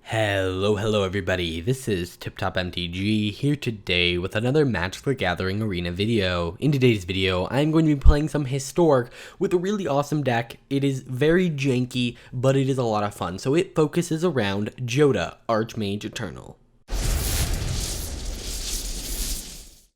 Hello everybody, this is Tip Top MTG here today with another Magic the Gathering Arena video. In today's video, I'm going to be playing some Historic with a really awesome deck. It is very janky, but it is a lot of fun. So it focuses around Jodah, Archmage Eternal.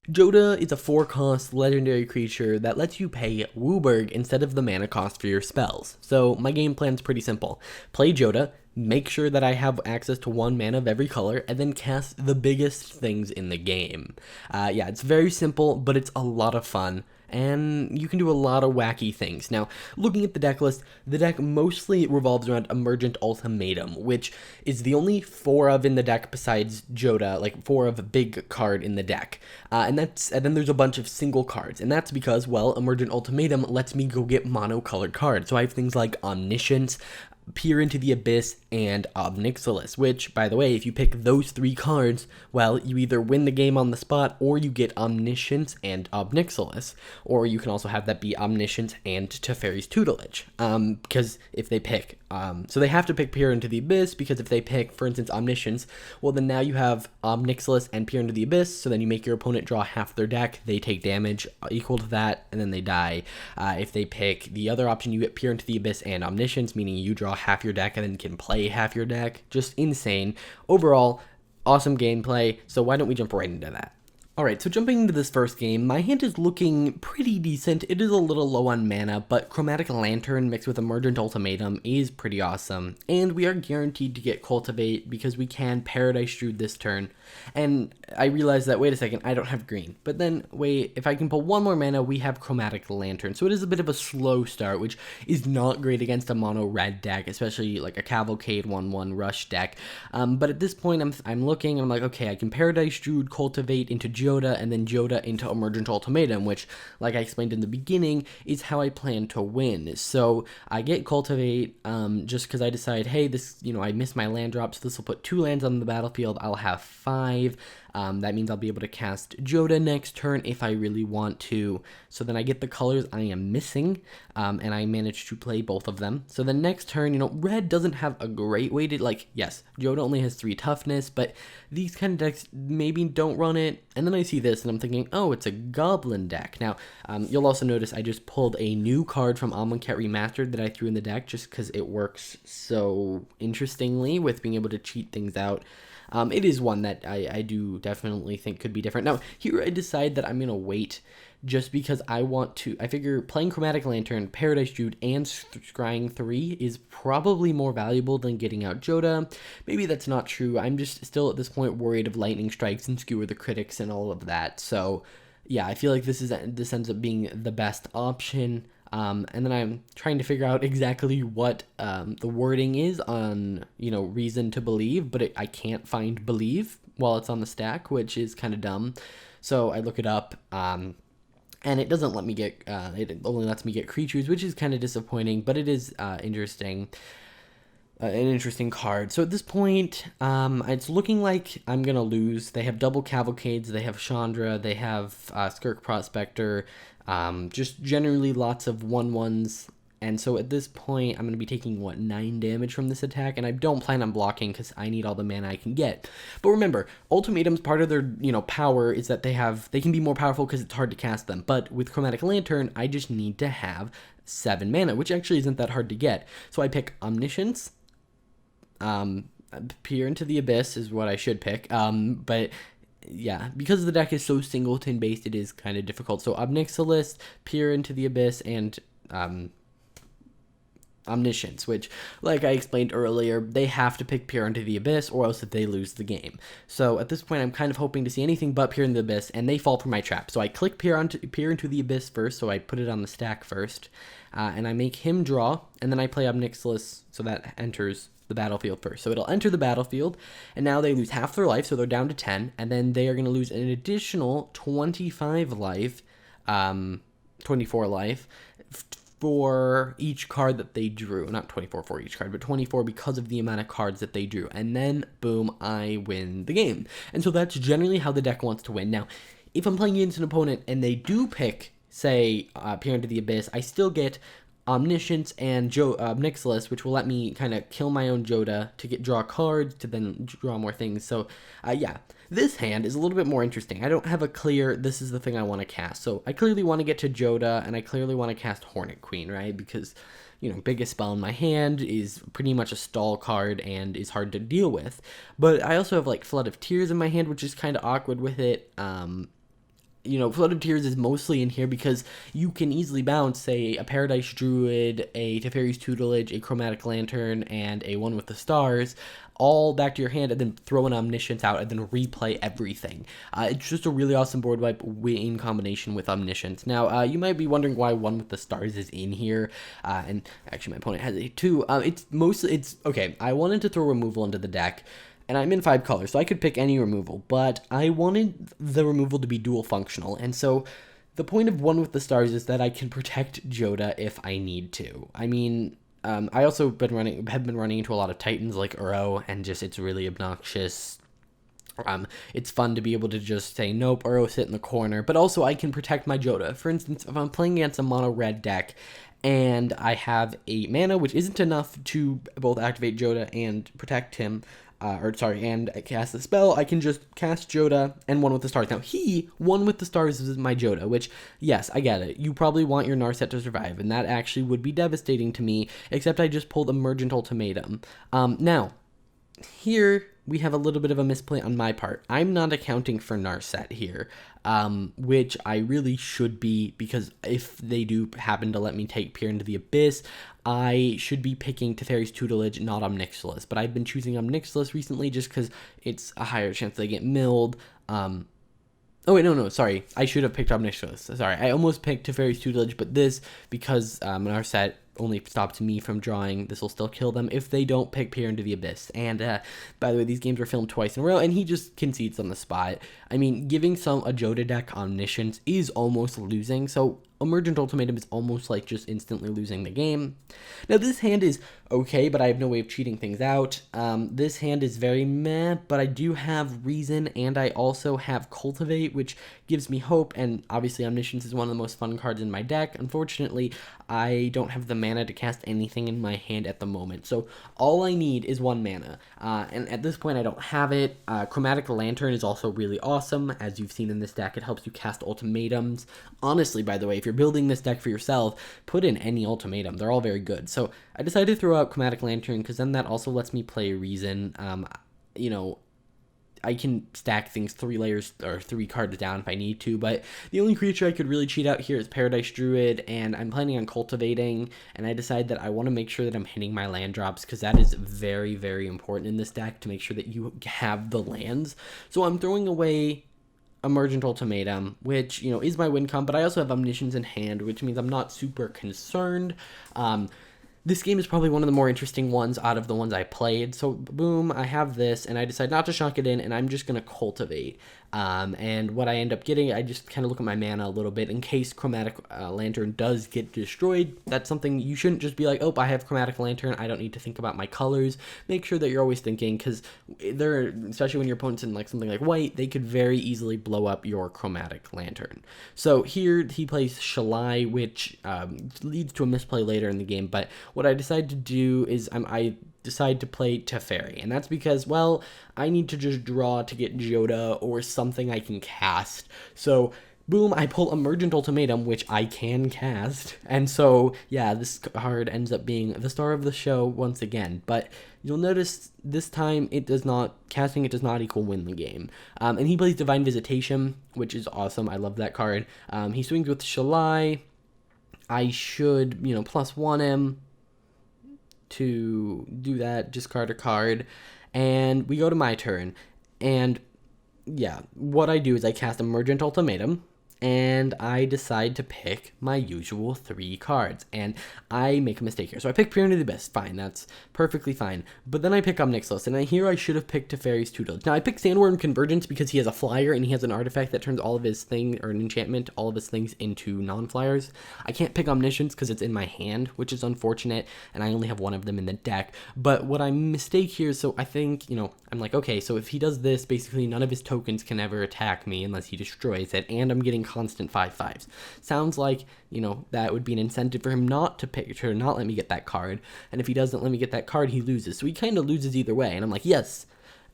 Jodah is a 4-cost legendary creature that lets you pay Wooburg instead of the mana cost for your spells. So my game plan's pretty simple. Play Jodah, make sure that I have access to 1 mana of every color, and then cast the biggest things in the game. Yeah, it's very simple, but it's a lot of fun, and you can do a lot of wacky things. Now, looking at the deck list, the deck mostly revolves around Emergent Ultimatum, which is the only 4 of in the deck besides Jodah, like 4 of a big card in the deck. And then there's a bunch of single cards, and that's because, well, Emergent Ultimatum lets me go get mono-colored cards. So I have things like Omniscience, Peer into the Abyss, and Ob Nixilis, which, by the way, if you pick those 3 cards, well, you either win the game on the spot, or you get Omniscience and Ob Nixilis, or you can also have that be Omniscience and Teferi's Tutelage, because if they pick, so they have to pick Peer into the Abyss, because if they pick, for instance, Omniscience, well, then now you have Ob Nixilis and Peer into the Abyss, so then you make your opponent draw half their deck, they take damage equal to that, and then they die. If they pick the other option, you get Peer into the Abyss and Omniscience, meaning you draw half your deck and then can play half your deck. Just insane. Overall, awesome gameplay, so why don't we jump right into that? Alright, so jumping into this first game, my hand is looking pretty decent. It is a little low on mana, but Chromatic Lantern mixed with Emergent Ultimatum is pretty awesome. And we are guaranteed to get Cultivate because we can Paradise Druid this turn. And I realized that, wait a second, I don't have green. But then, wait, if I can pull 1 more mana, we have Chromatic Lantern. So it is a bit of a slow start, which is not great against a mono red deck, especially like a Cavalcade 1/1 rush deck. But at this point, I'm looking and I'm like, okay, I can Paradise Druid, Cultivate into Jodah, and then Jodah into Emergent Ultimatum, which, like I explained in the beginning, is how I plan to win. So I get Cultivate just because I decide, hey, this, I missed my land drop, so this will put 2 lands on the battlefield. I'll have 5. That means I'll be able to cast Jodah next turn if I really want to. So then I get the colors I am missing, and I manage to play both of them. So the next turn, red doesn't have a great way to, yes, Jodah only has 3 toughness, but these kind of decks maybe don't run it. And then I see this, and I'm thinking, oh, it's a Goblin deck. Now, you'll also notice I just pulled a new card from Amonkhet Remastered that I threw in the deck just because it works so interestingly with being able to cheat things out. It is one that I do definitely think could be different. Now, here I decide that I'm going to wait just because I figure playing Chromatic Lantern, Paradise Druid, and Scrying 3 is probably more valuable than getting out Jodah. Maybe that's not true. I'm just still at this point worried of Lightning Strikes and Skewer the Critics and all of that. So, yeah, I feel like this ends up being the best option. And then I'm trying to figure out exactly what the wording is on, reason to believe, but I can't find believe while it's on the stack, which is kind of dumb. So I look it up, and it doesn't let me get, it only lets me get creatures, which is kind of disappointing, but it is interesting. An interesting card. So at this point, it's looking like I'm going to lose. They have double Cavalcades, they have Chandra, they have Skirk Prospector, just generally lots of 1/1s. And so at this point, I'm going to be taking, 9 damage from this attack, and I don't plan on blocking because I need all the mana I can get. But remember, Ultimatum's part of their, power is that they can be more powerful because it's hard to cast them. But with Chromatic Lantern, I just need to have 7 mana, which actually isn't that hard to get. So I pick Omniscience. Peer into the Abyss is what I should pick, but yeah, because the deck is so singleton based, it is kind of difficult. So Ob Nixilis, Peer into the Abyss, and Omniscience, which, like I explained earlier, they have to pick Peer into the Abyss or else they lose the game. So at this point, I'm kind of hoping to see anything but Peer into the Abyss, and they fall for my trap. So I click Peer into the Abyss first, so I put it on the stack first, and I make him draw, and then I play Ob Nixilis, so that enters the battlefield first. So it'll enter the battlefield, and now they lose half their life, so they're down to 10, and then they are going to lose an additional 25 life, 24 life, for each card that they drew. Not 24 for each card, but 24 because of the amount of cards that they drew. And then, boom, I win the game. And so that's generally how the deck wants to win. Now, if I'm playing against an opponent and they do pick, say, Peer into the Abyss, I still get Omniscience and Decklist, which will let me kind of kill my own Jodah to draw cards to then draw more things. So yeah, this hand is a little bit more interesting. I don't have a clear, this is the thing I want to cast. So I clearly want to get to Jodah, and I clearly want to cast Hornet Queen, right? Because, you know, biggest spell in my hand is pretty much a stall card and is hard to deal with. But I also have like Flood of Tears in my hand, which is kind of awkward with it. You know, Flood of Tears is mostly in here because you can easily bounce, say, a Paradise Druid, a Teferi's Tutelage, a Chromatic Lantern, and a One with the Stars, all back to your hand, and then throw an Omniscience out, and then replay everything. It's just a really awesome board wipe in combination with Omniscience. Now, you might be wondering why One with the Stars is in here, and actually my opponent has it too. Okay, I wanted to throw removal into the deck, and I'm in 5 colors, so I could pick any removal, but I wanted the removal to be dual functional, and so the point of One with the Stars is that I can protect Jodah if I need to. I mean, I also have been running into a lot of Titans like Uro, and just it's really obnoxious. It's fun to be able to just say, nope, Uro, sit in the corner, but also I can protect my Jodah. For instance, if I'm playing against a mono-red deck, and I have 8 mana, which isn't enough to both activate Jodah and protect him, and cast the spell, I can just cast Jodah and One with the Stars. Now, One with the Stars is my Jodah, which, yes, I get it. You probably want your Narset to survive, and that actually would be devastating to me, except I just pulled Emergent Ultimatum. Now, here we have a little bit of a misplay on my part. I'm not accounting for Narset here, which I really should be, because if they do happen to let me take Peer into the Abyss, I should be picking Teferi's Tutelage, not Omnixilus. But I've been choosing Omnixilus recently just because it's a higher chance they get milled. Oh wait, no, sorry. I should have picked Omnixilus. Sorry, I almost picked Teferi's Tutelage, but this, because Narset only stops me from drawing, this will still kill them if they don't pick Peer into the Abyss. And by the way, these games were filmed twice in a row, and he just concedes on the spot. I mean, giving a Jodah deck Omniscience is almost losing, so Emergent Ultimatum is almost like just instantly losing the game. Now, this hand is okay, but I have no way of cheating things out. This hand is very meh, but I do have Reason, and I also have Cultivate, which gives me hope, and obviously Omniscience is one of the most fun cards in my deck. Unfortunately, I don't have the mana to cast anything in my hand at the moment, so all I need is 1 mana, and at this point I don't have it. Chromatic Lantern is also really awesome. As you've seen in this deck, it helps you cast ultimatums. Honestly, by the way, if you're building this deck for yourself, put in any ultimatum. They're all very good. So I decided to throw out Chromatic Lantern because then that also lets me play Reason. You know, I can stack things 3 layers or 3 cards down if I need to, but the only creature I could really cheat out here is Paradise Druid, and I'm planning on cultivating, and I decided that I want to make sure that I'm hitting my land drops, because that is very, very important in this deck, to make sure that you have the lands. So I'm throwing away Emergent Ultimatum, which, you know, is my win con, but I also have Omniscience in hand, which means I'm not super concerned. This game is probably one of the more interesting ones out of the ones I played. So, boom, I have this, and I decide not to shock it in, and I'm just going to cultivate. And what I end up getting, I just kind of look at my mana a little bit in case Chromatic Lantern does get destroyed. That's something you shouldn't just be like, oh, I have Chromatic Lantern, I don't need to think about my colors. Make sure that you're always thinking, because they're, especially when your opponent's in like something like white, they could very easily blow up your Chromatic Lantern. So here he plays Shalai, which leads to a misplay later in the game, but what I decided to do is I decide to play Teferi, and that's because, well, I need to just draw to get Jodah or something I can cast. So boom, I pull Emergent Ultimatum, which I can cast, and so yeah, this card ends up being the star of the show once again. But you'll notice this time casting it does not equal win the game. And he plays Divine Visitation, which is awesome. I love that card. He swings with Shalai. I should, +1 him to do that, discard a card, and we go to my turn. And yeah, what I do is I cast Emergent Ultimatum, and I decide to pick my usual 3 cards, and I make a mistake here. So I pick Peer into the Abyss, fine, that's perfectly fine. But then I pick Omnixilus, and here I should have picked Teferi's Tutelage. Now I picked Sandworm Convergence because he has a flyer, and he has an artifact that turns all of his things, or an enchantment, all of his things into non-flyers. I can't pick Omniscience because it's in my hand, which is unfortunate, and I only have 1 of them in the deck. But what I mistake here, so I think, I'm like, okay, so if he does this, basically none of his tokens can ever attack me unless he destroys it, and I'm getting constant 5/5s. Sounds like, that would be an incentive for him not to pick, to not let me get that card. And if he doesn't let me get that card, he loses. So he kind of loses either way. And I'm like, yes.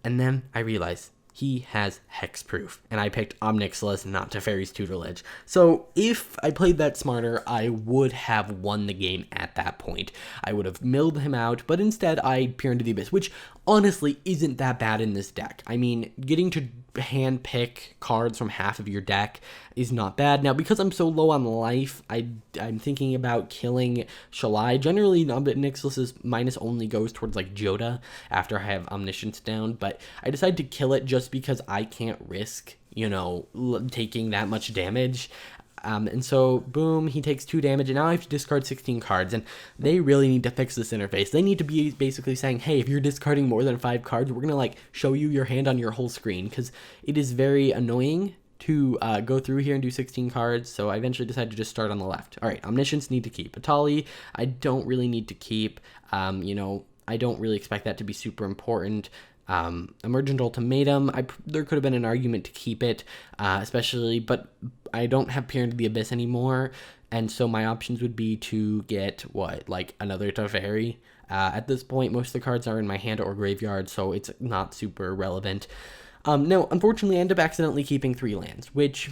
And then I realize he has hexproof, and I picked Omnixilus, not Teferi's Tutelage. So if I played that smarter, I would have won the game at that point. I would have milled him out, but instead I peer into the abyss, which honestly isn't that bad in this deck. I mean, getting to hand pick cards from half of your deck is not bad. Now, because I'm so low on life, I'm thinking about killing Shalai. Generally, Nixilus's minus only goes towards like Jodah after I have Omniscience down, but I decided to kill it just because I can't risk, taking that much damage. And so, boom, he takes 2 damage, and now I have to discard 16 cards, and they really need to fix this interface. They need to be basically saying, hey, if you're discarding more than 5 cards, we're going to, show you your hand on your whole screen, because it is very annoying to go through here and do 16 cards, so I eventually decided to just start on the left. All right, Omniscience need to keep. Atali, I don't really need to keep. I don't really expect that to be super important. Emergent Ultimatum, there could have been an argument to keep it, especially, but I don't have Peer into the Abyss anymore, and so my options would be to get, another Teferi. At this point, most of the cards are in my hand or graveyard, so it's not super relevant. No, unfortunately, I end up accidentally keeping 3 lands, which,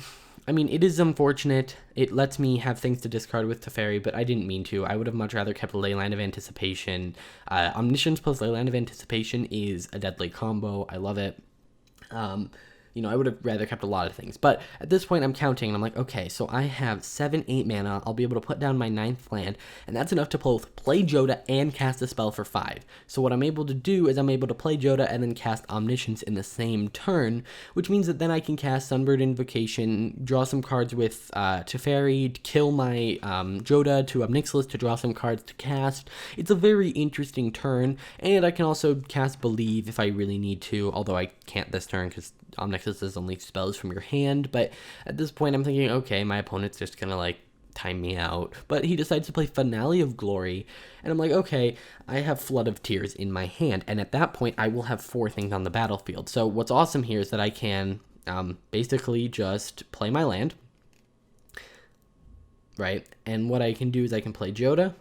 it is unfortunate. It lets me have things to discard with Teferi, but I didn't mean to. I would have much rather kept Leyline of Anticipation. Omniscience plus Leyline of Anticipation is a deadly combo. I love it. I would have rather kept a lot of things. But at this point, I'm counting, and I'm like, okay, so I have 7, 8 mana. I'll be able to put down my 9th land, and that's enough to both play Jodah and cast a spell for 5. So what I'm able to do is I'm able to play Jodah and then cast Omniscience in the same turn, which means that then I can cast Sunbird Invocation, draw some cards with Teferi, kill my Jodah to Omnixilus to draw some cards to cast. It's a very interesting turn, and I can also cast Believe if I really need to, although I can't this turn because Omnixilus does only spells from your hand. But at this point, I'm thinking, okay, my opponent's just gonna time me out. But he decides to play Finale of Glory, and I'm like, okay, I have Flood of Tears in my hand, and at that point, I will have 4 things on the battlefield. So what's awesome here is that I can basically just play my land, right? And what I can do is I can play Jodah,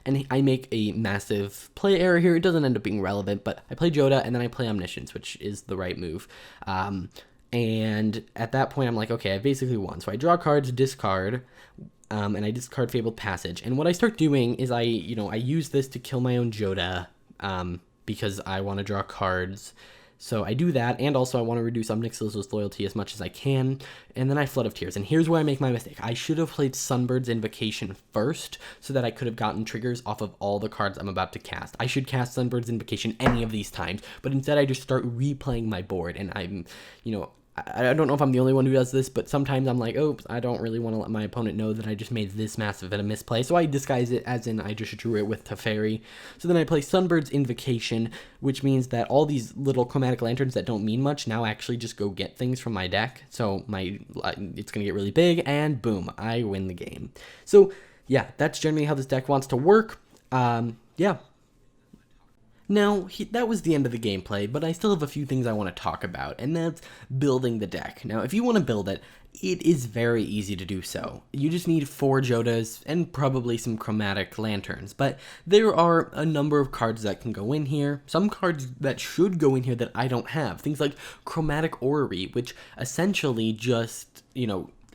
and I make a massive play error here. It doesn't end up being relevant, but I play Jodah, and then I play Omniscience, which is the right move. And at that point, I'm like, okay, I basically won. So I draw cards, discard, and I discard Fabled Passage. And what I start doing is I use this to kill my own Jodah, because I want to draw cards. So I do that, and also I want to reduce Omnixilus's loyalty as much as I can, and then I Flood of Tears. And here's where I make my mistake. I should have played Sunbird's Invocation first, so that I could have gotten triggers off of all the cards I'm about to cast. I should cast Sunbird's Invocation any of these times, but instead I just start replaying my board, and I'm, I don't know if I'm the only one who does this, but sometimes I'm like, oops, I don't really want to let my opponent know that I just made this massive of a misplay, so I disguise it as in I just drew it with Teferi. So then I play Sunbird's Invocation, which means that all these little Chromatic Lanterns that don't mean much now actually just go get things from my deck, so it's going to get really big, and boom, I win the game. So yeah, that's generally how this deck wants to work. Yeah. Now, that was the end of the gameplay, but I still have a few things I want to talk about, and that's building the deck. Now, if you want to build it, it is very easy to do so. You just need 4 Jodahs and probably some Chromatic Lanterns, but there are a number of cards that can go in here. Some cards that should go in here that I don't have. Things like Chromatic Orrery, which essentially just,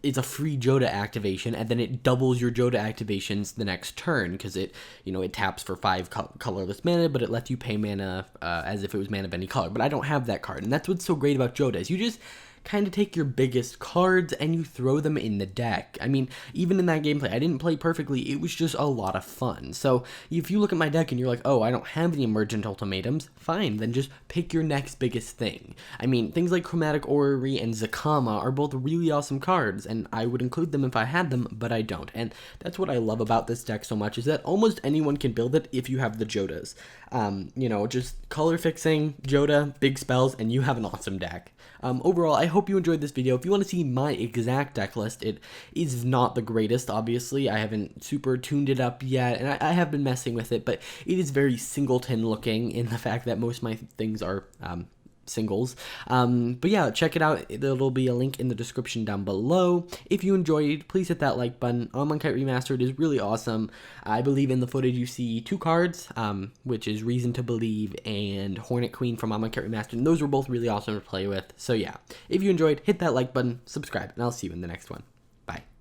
it's a free Jodah activation, and then it doubles your Jodah activations the next turn, because it taps for 5 colorless mana, but it lets you pay mana as if it was mana of any color. But I don't have that card, and that's what's so great about Jodah, is you just kind of take your biggest cards and you throw them in the deck. I mean, even in that gameplay, I didn't play perfectly. It was just a lot of fun. So if you look at my deck and you're like, oh, I don't have the Emergent Ultimatums, fine, then just pick your next biggest thing. I mean, things like Chromatic Orrery and Zakama are both really awesome cards, and I would include them if I had them, but I don't. And that's what I love about this deck so much, is that almost anyone can build it if you have the Jodahs. Just color fixing, Jodah, big spells, and you have an awesome deck. Overall, I hope you enjoyed this video. If you want to see my exact deck list, it is not the greatest, obviously. I haven't super tuned it up yet, and I have been messing with it, but it is very singleton looking in the fact that most of my things are singles. But yeah, check it out. There'll be a link in the description down below. If you enjoyed, please hit that like button. Amonkhet Remastered is really awesome. I believe in the footage you see 2 cards, which is Reason to Believe and Hornet Queen from Amonkhet Remastered, and those were both really awesome to play with. So yeah, if you enjoyed, hit that like button, subscribe, and I'll see you in the next one. Bye.